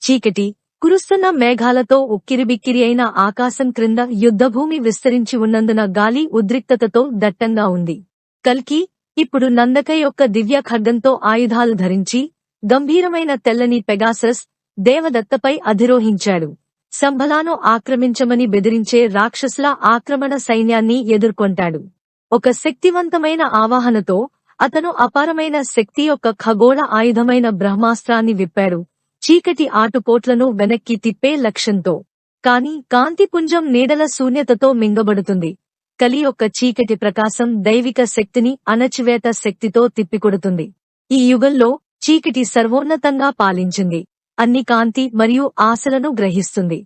చీకటి, కురుస్తున్న మేఘాలతో ఉక్కిరిబిక్కిరి అయిన ఆకాశం క్రింద యుద్ధభూమి విస్తరించి ఉన్నందున గాలి ఉద్రిక్తతతో దట్టంగా ఉంది. కల్కి ఇప్పుడు నందక యొక్క దివ్య ఖడ్గంతో ఆయుధాలు ధరించి గంభీరమైన తెల్లని పెగాసస్ దేవదత్తపై అధిరోహించాడు. సంభలాను ఆక్రమించమని బెదిరించే రాక్షసుల ఆక్రమణ సైన్యాన్ని ఎదుర్కొంటాడు. ఒక శక్తివంతమైన ఆవాహనతో అతను అపారమైన శక్తి యొక్క ఖగోళ ఆయుధమైన బ్రహ్మాస్త్రాన్ని విప్పాడు, చీకటి ఆటుపోట్లను వెనక్కి తిప్పే లక్ష్యంతో. కాని కాంతిపుంజం నీడల శూన్యతతో మింగబడుతుంది. కలి యొక్క చీకటి ప్రకాశం దైవిక శక్తిని అణచివేత శక్తితో తిప్పికొడుతుంది. ఈ యుగంలో చీకటి సర్వోన్నతంగా పాలించింది, అన్ని కాంతి మరియు ఆశలను గ్రహిస్తుంది.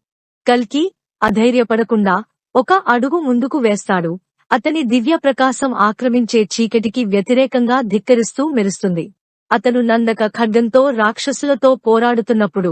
కల్కి అధైర్యపడకుండా ఒక అడుగు ముందుకు వేస్తాడు. అతని దివ్య ప్రకాశం ఆక్రమించే చీకటికి వ్యతిరేకంగా ధిక్కరిస్తూ మెరుస్తుంది. అతను నందక ఖడ్గంతో రాక్షసులతో పోరాడుతున్నప్పుడు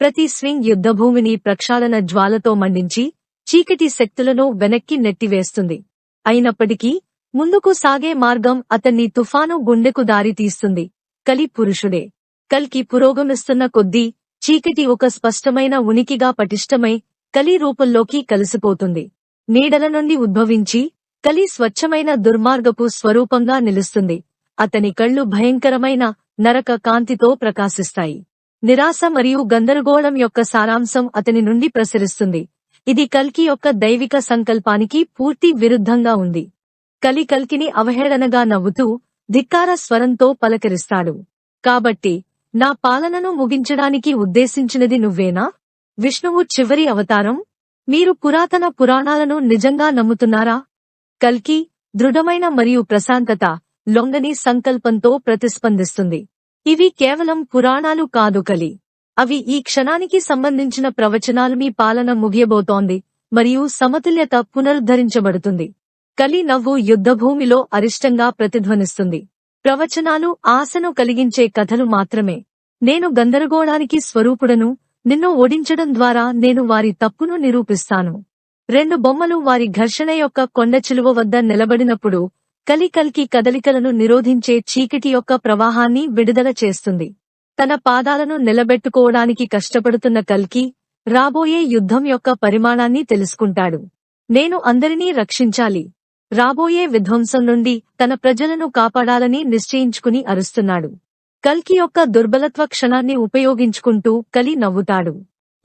ప్రతి స్వింగ్ యుద్ధభూమిని ప్రక్షాళన జ్వాలతో మండించి చీకటి శక్తులను వెనక్కి నెట్టివేస్తుంది. అయినప్పటికీ ముందుకు సాగే మార్గం అతన్ని తుఫాను గుండెకు దారి తీస్తుంది. కలి పురుషుడే. కల్కి పురోగమిస్తున్న కొద్దీ చీకటి ఒక స్పష్టమైన ఉనికిగా పటిష్టమై కలి రూపంలోకి కలిసిపోతుంది. నీడల నుండి ఉద్భవించి కలి స్వచ్ఛమైన దుర్మార్గపు స్వరూపంగా నిలుస్తుంది. అతని కళ్ళు భయంకరమైన నరక కాంతితో ప్రకాశిస్తాయి. నిరాశ మరియు గందరగోళం యొక్క సారాంశం అతని నుండి ప్రసరిస్తుంది. ఇది కల్కి యొక్క దైవిక సంకల్పానికి పూర్తి విరుద్ధంగా ఉంది. కల్కిని అవహేళనగా నవ్వుతూ ధిక్కార స్వరంతో పలకరిస్తాడు. కాబట్టి నా పాలనను ముగించడానికి ఉద్దేశించినది నువ్వేనా? విష్ణువు చివరి అవతారం? మీరు పురాతన పురాణాలను నిజంగా నమ్ముతున్నారా? కల్కి దృఢమైన మరియు ప్రశాంతత, లొంగని సంకల్పంతో ప్రతిస్పందిస్తుంది. ఇవి కేవలం పురాణాలు కాదు కలి. అవి ఈ క్షణానికి సంబంధించిన ప్రవచనాలు. మీ పాలన ముగియబోతోంది మరియు సమతుల్యత పునరుద్ధరించబడుతుంది. కలి నవ్వు యుద్ధభూమిలో అరిష్టంగా ప్రతిధ్వనిస్తుంది. ప్రవచనాలు ఆశను కలిగించే కథలు మాత్రమే. నేను గందరగోళానికి స్వరూపుడను. నిన్ను ఓడించడం ద్వారా నేను వారి తప్పును నిరూపిస్తాను. రెండు బొమ్మలు వారి ఘర్షణ యొక్క కొండచిలువ వద్ద నిలబడినప్పుడు కల్కి కదలికలను నిరోధించే చీకటి యొక్క ప్రవాహాన్ని విడుదల చేస్తుంది. తన పాదాలను నిలబెట్టుకోవడానికి కష్టపడుతున్న కల్కి రాబోయే యుద్ధం యొక్క పరిమాణాన్ని తెలుసుకుంటాడు. నేను అందరినీ రక్షించాలి. రాబోయే విధ్వంసం నుండి తన ప్రజలను కాపాడాలని నిశ్చయించుకుని అరుస్తున్నాడు. కల్కి యొక్క దుర్బలత్వ క్షణాన్ని ఉపయోగించుకుంటూ కలి నవ్వుతాడు.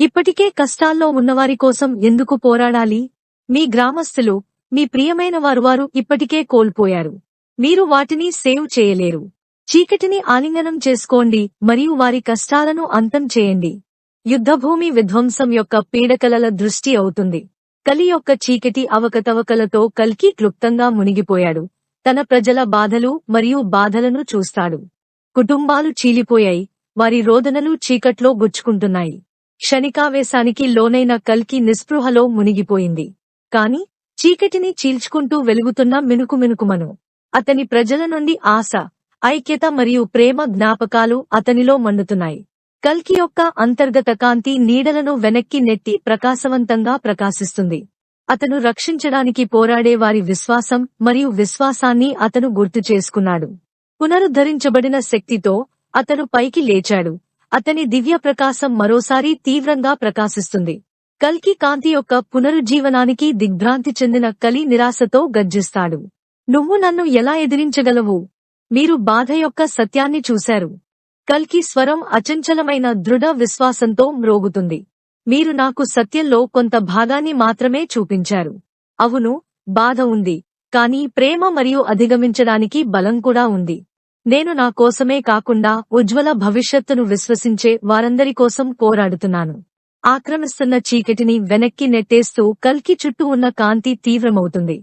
ఇప్పటికే కష్టాల్లో ఉన్నవారి కోసం ఎందుకు పోరాడాలి? మీ గ్రామస్తులు, మీ ప్రియమైన వారు ఇప్పటికే కోల్పోయారు. మీరు వాటిని సేవ్ చేయలేరు. చీకటిని ఆలింగనం చేసుకోండి మరియు వారి కష్టాలను అంతం చేయండి. యుద్ధభూమి విధ్వంసం యొక్క పీడకలల దృష్టి అవుతుంది. కలి యొక్క చీకటి అవకతవకలతో కల్కి క్లుప్తంగా మునిగిపోయాడు. తన ప్రజల బాధలు మరియు బాధలను చూస్తాడు. కుటుంబాలు చీలిపోయాయి. వారి రోదనలు చీకట్లో గుచ్చుకుంటున్నాయి. క్షణికావేశానికి లోనైన కల్కి నిస్పృహలో మునిగిపోయింది. కాని చీకటిని చీల్చుకుంటూ వెలుగుతున్న మినుకుమినుకుమను అతని ప్రజల నుండి ఆశ, ఐక్యత మరియు ప్రేమ జ్ఞాపకాలు అతనిలో మండుతున్నాయి. కల్కి యొక్క అంతర్గత కాంతి నీడలను వెనక్కి నెట్టి ప్రకాశవంతంగా ప్రకాశిస్తుంది. అతను రక్షించడానికి పోరాడే వారి విశ్వాసం మరియు విశ్వాసాన్ని అతను గుర్తు చేసుకున్నాడు. పునరుద్ధరించబడిన శక్తితో అతను పైకి లేచాడు. అతని దివ్య ప్రకాశం మరోసారి తీవ్రంగా ప్రకాశిస్తుంది. కల్కి కాంతి యొక్క పునరుజ్జీవనానికి దిగ్భ్రాంతి చెందిన కలి నిరాశతో గర్జిస్తాడు. నువ్వు నన్ను ఎలా ఎదిరించగలవు? మీరు బాధ యొక్క సత్యాన్ని చూశారు. కల్కి స్వరం అచంచలమైన దృఢ విశ్వాసంతో మ్రోగుతుంది. మీరు నాకు సత్యంలో కొంత భాగాన్ని మాత్రమే చూపించారు. అవును, బాధ ఉంది, కానీ ప్రేమ మరియు అధిగమించడానికి బలం కూడా ఉంది. నేను నా కోసమే కాకుండా ఉజ్వల భవిష్యత్తును విశ్వసించే వారందరి కోసం పోరాడుతున్నాను. ఆక్రమిస్తున్న చీకటిని వెనక్కి నెట్టేస్తూ కల్కి చుట్టూ ఉన్న కాంతి తీవ్రమవుతుంది.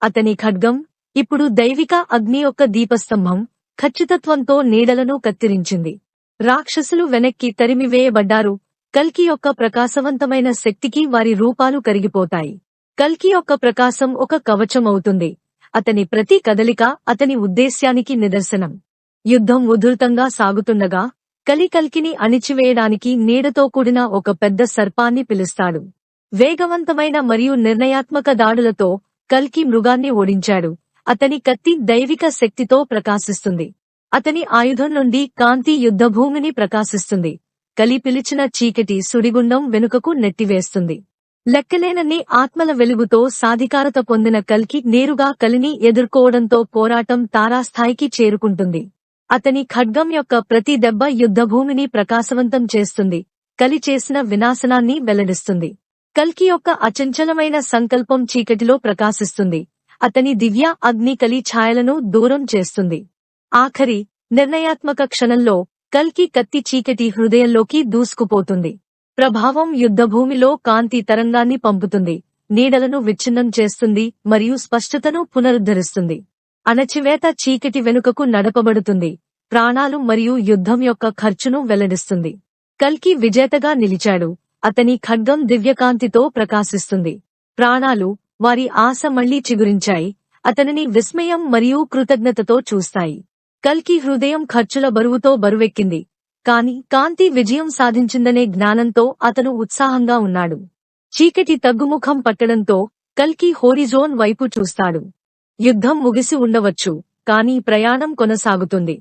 అతని ఖడ్గం ఇప్పుడు దైవిక అగ్ని యొక్క దీపస్తంభం ఖచ్చితత్వంతో నీడలను కత్తిరించింది. రాక్షసులు వెనక్కి తరిమివేయబడ్డారు. కల్కి యొక్క ప్రకాశవంతమైన శక్తికి వారి రూపాలు కరిగిపోతాయి. కల్కి యొక్క ప్రకాశం ఒక కవచం అవుతుంది. అతని ప్రతి కదలిక అతని ఉద్దేశ్యానికి నిదర్శనం. యుద్ధం ఉధృతంగా సాగుతుండగా కల్కిని అణిచివేయడానికి నీడతో కూడిన ఒక పెద్ద సర్పాన్ని పిలుస్తాడు. వేగవంతమైన మరియు నిర్ణయాత్మక దాడులతో కల్కి మృగాన్ని ఓడించాడు. అతని కత్తి దైవిక శక్తితో ప్రకాశిస్తుంది. అతని ఆయుధం నుండి కాంతి యుద్ధభూమిని ప్రకాశిస్తుంది. కలి పిలిచిన చీకటి సుడిగుండం వెనుకకు నెట్టివేస్తుంది. లెక్కలేనన్ని ఆత్మల వెలుగుతో సాధికారత పొందిన కల్కి నేరుగా కలిని ఎదుర్కోవడంతో పోరాటం తారాస్థాయికి చేరుకుంటుంది. అతని ఖడ్గం యొక్క ప్రతి దెబ్బ యుద్ధభూమిని ప్రకాశవంతం చేస్తుంది, కలి చేసిన వినాశనాన్ని వెల్లడిస్తుంది. కల్కి యొక్క అచంచలమైన సంకల్పం చీకటిలో ప్రకాశిస్తుంది. అతని దివ్య అగ్ని కలి ఛాయలను దూరం చేస్తుంది. ఆఖరి నిర్ణయాత్మక క్షణంలో కల్కి కత్తి చీకటి హృదయంలోకి దూసుకుపోతుంది. ప్రభావం యుద్ధభూమిలో కాంతి తరంగాన్ని పంపుతుంది, నీడలను విచ్ఛిన్నం చేస్తుంది మరియు స్పష్టతను పునరుద్ధరిస్తుంది. అణచివేత చీకటి వెనుకకు నడపబడుతుంది, ప్రాణాలు మరియు యుద్ధం యొక్క ఖర్చును వెల్లడిస్తుంది. కల్కి విజేతగా నిలిచాడు. అతని ఖడ్గం దివ్యకాంతితో ప్రకాశిస్తుంది. ప్రాణాలు, వారి ఆశ మళ్లీ చిగురించాయి, అతనిని విస్మయం మరియు కృతజ్ఞతతో చూస్తాయి. కల్కి హృదయం ఖర్చుల బరువుతో బరువెక్కింది, కాని కాంతి విజయం సాధించిందనే జ్ఞానంతో అతను ఉత్సాహంగా ఉన్నాడు. చీకటి తగ్గుముఖం పట్టడంతో కల్కి హోరిజోన్ వైపు చూస్తాడు. యుద్ధం ముగిసి ఉండవచ్చు, కాని ప్రయాణం కొనసాగుతుంది.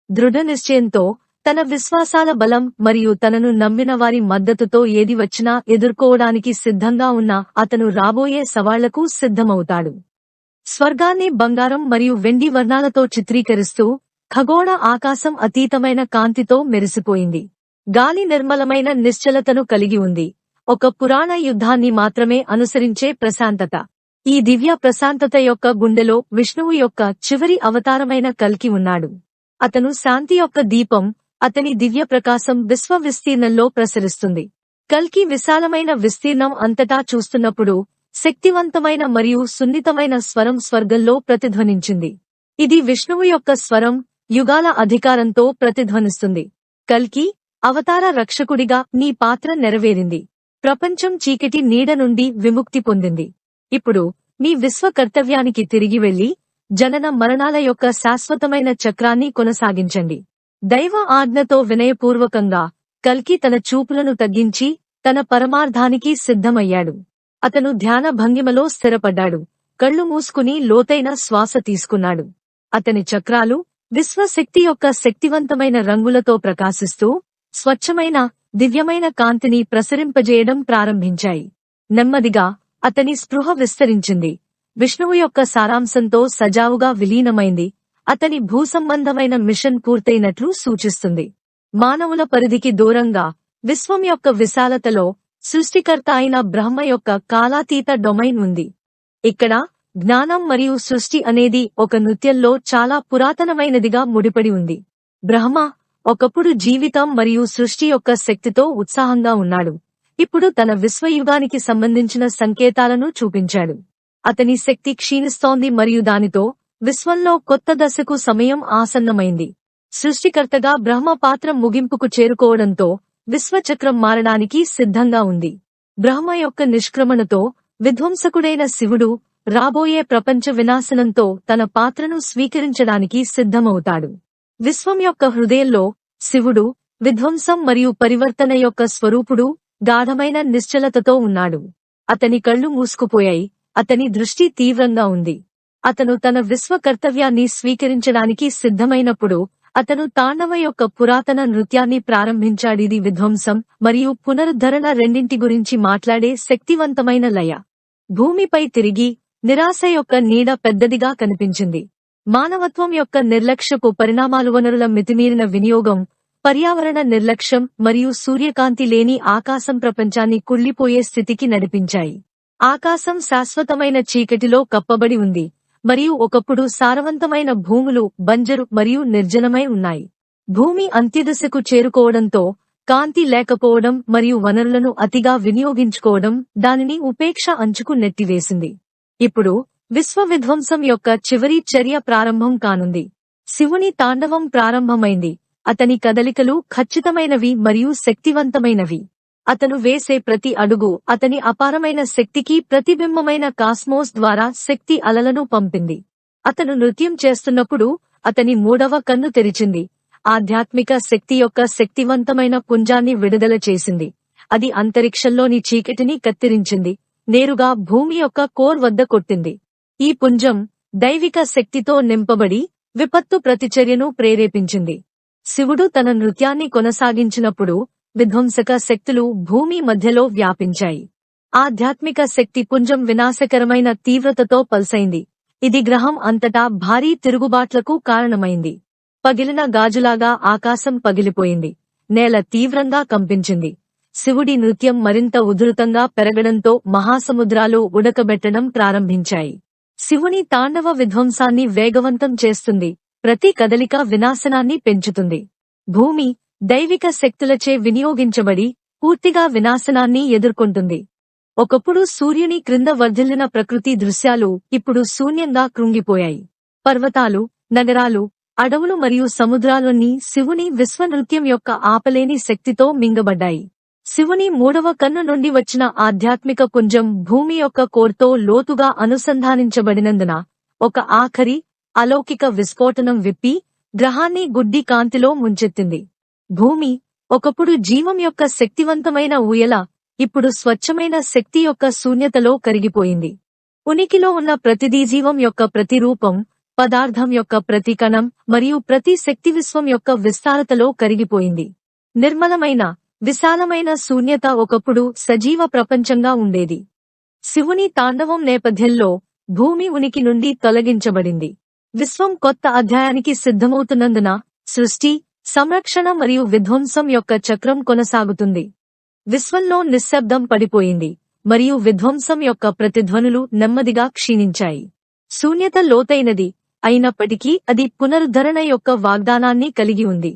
దృఢ నిశ్చయంతో, తన విశ్వాసాల బలం మరియు తనను నమ్మిన వారి మద్దతుతో ఏది వచ్చినా ఎదుర్కోవడానికి సిద్ధంగా ఉన్న అతను రాబోయే సవాళ్లకు సిద్ధమవుతాడు. స్వర్గాన్ని బంగారం మరియు వెండి వర్ణాలతో చిత్రీకరిస్తూ ఖగోళ ఆకాశం అతీతమైన కాంతితో మెరిసిపోయింది. గాలి నిర్మలమైన నిశ్చలతను కలిగి ఉంది, ఒక పురాణ యుద్ధాన్ని మాత్రమే అనుసరించే ప్రశాంతత. ఈ దివ్య ప్రశాంతత యొక్క గుండెలో విష్ణువు యొక్క చివరి అవతారమైన కల్కి ఉన్నాడు. అతను శాంతి యొక్క దీపం, అతని దివ్య ప్రకాశం విశ్వ విస్తీర్ణంలో ప్రసరిస్తుంది. కల్కి విశాలమైన విస్తీర్ణం అంతటా చూస్తున్నప్పుడు శక్తివంతమైన మరియు సున్నితమైన స్వరం స్వర్గంలో ప్రతిధ్వనించింది. ఇది విష్ణువు యొక్క స్వరం, యుగాల అధికారంతో ప్రతిధ్వనిస్తుంది. కల్కి, అవతార రక్షకుడిగా నీ పాత్ర నెరవేరింది. ప్రపంచం చీకటి నీడ నుండి విముక్తి పొందింది. ఇప్పుడు మీ విశ్వ కర్తవ్యానికి తిరిగి వెళ్లి జనన మరణాల యొక్క శాశ్వతమైన చక్రాన్ని కొనసాగించండి. దైవ ఆజ్ఞతో వినయపూర్వకంగా కల్కి తన చూపులను తగ్గించి తన పరమార్థానికి సిద్ధమయ్యాడు. అతను ధ్యాన భంగిమలో స్థిరపడ్డాడు, కళ్ళు మూసుకుని లోతైన శ్వాస తీసుకున్నాడు. అతని చక్రాలు విశ్వశక్తి యొక్క శక్తివంతమైన రంగులతో ప్రకాశిస్తూ స్వచ్ఛమైన, దివ్యమైన కాంతిని ప్రసరింపజేయడం ప్రారంభించాయి. నెమ్మదిగా అతని స్పృహ విస్తరించింది, విష్ణువు యొక్క సారాంశంతో సజావుగా విలీనమైంది. అతని భూసంబంధమైన మిషన్ పూర్తయినట్లు సూచిస్తుంది. మానవుల పరిధికి దూరంగా, విశ్వం యొక్క విశాలతలో సృష్టికర్త అయిన బ్రహ్మ యొక్క కాలాతీత డొమైన్ ఉంది. ఇక్కడ జ్ఞానం మరియు సృష్టి అనేది ఒక నృత్యంలో చాలా పురాతనమైనదిగా ముడిపడి ఉంది. బ్రహ్మ ఒకప్పుడు జీవితం మరియు సృష్టి యొక్క శక్తితో ఉత్సాహంగా ఉన్నాడు. ఇప్పుడు తన విశ్వయుగానికి సంబంధించిన సంకేతాలను చూపించాడు. అతని శక్తి క్షీణిస్తోంది మరియు దానితో విశ్వంలో కొత్త దశకు సమయం ఆసన్నమైంది. సృష్టికర్తగా బ్రహ్మ పాత్ర ముగింపుకు చేరుకోవడంతో విశ్వచక్రం మారడానికి సిద్ధంగా ఉంది. బ్రహ్మ యొక్క నిష్క్రమణతో విధ్వంసకుడైన శివుడు రాబోయే ప్రపంచ వినాశనంతో తన పాత్రను స్వీకరించడానికి సిద్ధమవుతాడు. విశ్వం యొక్క హృదయంలో శివుడు విధ్వంసం మరియు పరివర్తన యొక్క స్వరూపుడు గాఢమైన నిశ్చలతతో ఉన్నాడు. అతని కళ్ళు మూసుకుపోయాయి, అతని దృష్టి తీవ్రంగా ఉంది. అతను తన విశ్వ కర్తవ్యాన్ని స్వీకరించడానికి సిద్ధమైనప్పుడు అతను తాండవ యొక్క పురాతన నృత్యాన్ని ప్రారంభించాడిది విధ్వంసం మరియు పునరుద్ధరణ రెండింటి గురించి మాట్లాడే శక్తివంతమైన లయ. భూమిపై తిరిగి నిరాశ యొక్క నీడ పెద్దదిగా కనిపించింది. మానవత్వం యొక్క నిర్లక్ష్యపు పరిణామాలు, వనరుల మితిమీరిన వినియోగం, పర్యావరణ నిర్లక్ష్యం మరియు సూర్యకాంతి లేని ఆకాశం ప్రపంచాన్ని కుళ్ళిపోయే స్థితికి నడిపించాయి. ఆకాశం శాశ్వతమైన చీకటిలో కప్పబడి ఉంది మరియు ఒకప్పుడు సారవంతమైన భూములు బంజరు మరియు నిర్జనమై ఉన్నాయి. భూమి అంత్యదశకు చేరుకోవడంతో కాంతి లేకపోవడం మరియు వనరులను అతిగా వినియోగించుకోవడం దానిని ఉపేక్ష అంచుకు నెట్టివేసింది. ఇప్పుడు విశ్వ విధ్వంసం యొక్క చివరి చర్య ప్రారంభం కానుంది. శివుని తాండవం ప్రారంభమైంది. అతని కదలికలు ఖచ్చితమైనవి మరియు శక్తివంతమైనవి. అతను వేసే ప్రతి అడుగు అతని అపారమైన శక్తికి ప్రతిబింబమైన కాస్మోస్ ద్వారా శక్తి అలలను పంపింది. అతను నృత్యం చేస్తున్నప్పుడు అతని మూడవ కన్ను తెరిచింది. ఆధ్యాత్మిక శక్తి యొక్క శక్తివంతమైన పుంజాన్ని విడుదల చేసింది. అది అంతరిక్షంలోని చీకటిని కత్తిరించింది, నేరుగా భూమి యొక్క కోర్ వద్ద కొట్టింది. ఈ పుంజం దైవిక శక్తితో నింపబడి విపత్తు ప్రతిచర్యను ప్రేరేపించింది. శివుడు తన నృత్యాన్ని కొనసాగించినప్పుడు విధ్వంసక శక్తులు భూమి మధ్యలో వ్యాపించాయి. ఆధ్యాత్మిక శక్తి పుంజం వినాశకరమైన తీవ్రతతో పల్సైంది. ఇది గ్రహం అంతటా భారీ తిరుగుబాట్లకు కారణమైంది. పగిలిన గాజులాగా ఆకాశం పగిలిపోయింది. నేల తీవ్రంగా కంపించింది. శివుడి నృత్యం మరింత ఉధృతంగా పెరగడంతో మహాసముద్రాలు ఉడకబెట్టడం ప్రారంభించాయి. శివుని తాండవ విధ్వంసాన్ని వేగవంతం చేస్తుంది. ప్రతి కదలిక వినాశనాన్ని పెంచుతుంది. భూమి దైవిక శక్తులచే వినియోగించబడి పూర్తిగా వినాశనాన్ని ఎదుర్కొంటుంది. ఒకప్పుడు సూర్యుని క్రింద వర్ధిల్లిన ప్రకృతి దృశ్యాలు ఇప్పుడు శూన్యంగా కృంగిపోయాయి. పర్వతాలు, నగరాలు, అడవులు మరియు సముద్రాలన్నీ శివుని విశ్వనృత్యం యొక్క ఆపలేని శక్తితో మింగబడ్డాయి. శివుని మూడవ కన్ను నుండి వచ్చిన ఆధ్యాత్మిక పుంజం భూమి యొక్క కోర్తో లోతుగా అనుసంధానించబడినందున ఒక ఆఖరి అలౌకిక విస్ఫోటనం విప్పి గ్రహాన్ని గుడ్డి కాంతిలో ముంచెత్తింది. భూమి ఒకప్పుడు జీవం యొక్క శక్తివంతమైన ఊయల ఇప్పుడు స్వచ్ఛమైన శక్తి యొక్క శూన్యతలో కరిగిపోయింది. ఉనికిలో ఉన్న ప్రతిదీ జీవం యొక్క ప్రతిరూపం, పదార్థం యొక్క ప్రతి కణం మరియు ప్రతి శక్తి విశ్వం యొక్క విస్తారతలో కరిగిపోయింది. నిర్మలమైన, విశాలమైన శూన్యత ఒకప్పుడు సజీవ ప్రపంచంగా ఉండేది. శివుని తాండవం నేపథ్యంలో భూమి ఉనికి నుండి తొలగించబడింది. విశ్వం కొత్త అధ్యాయానికి సిద్ధమవుతున్నందున సృష్టి, సంరక్షణ మరియు విధ్వంసం యొక్క చక్రం కొనసాగుతుంది. విశ్వంలో నిశ్శబ్దం పడిపోయింది మరియు విధ్వంసం యొక్క ప్రతిధ్వనులు నెమ్మదిగా క్షీణించాయి. శూన్యత లోతైనది అయినప్పటికీ అది పునరుద్ధరణ యొక్క వాగ్దానాన్ని కలిగి ఉంది.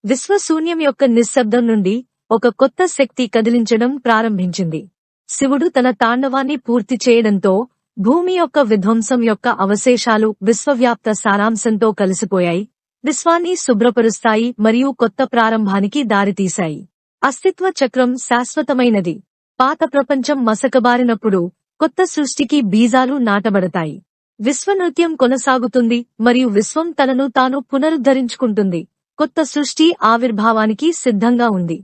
విశ్వశూన్యం యొక్క నిశ్శబ్దం నుండి ఒక కొత్త శక్తి కదిలించడం ప్రారంభించింది. శివుడు తన తాండవాన్ని పూర్తి చేయడంతో భూమి యొక్క విధ్వంసం యొక్క అవశేషాలు విశ్వవ్యాప్త సారాంశంతో కలిసిపోయాయి, విశ్వాన్ని శుభ్రపరుస్తాయి మరియు కొత్త ప్రారంభానికి దారితీశాయి. అస్తిత్వ చక్రం శాశ్వతమైనది. పాత ప్రపంచం మసకబారినప్పుడు కొత్త సృష్టికి బీజాలు నాటబడతాయి. విశ్వనృత్యం కొనసాగుతుంది మరియు విశ్వం తనను తాను పునరుద్ధరించుకుంటుంది. కొత్త సృష్టి ఆవిర్భావానికి సిద్ధంగా ఉంది.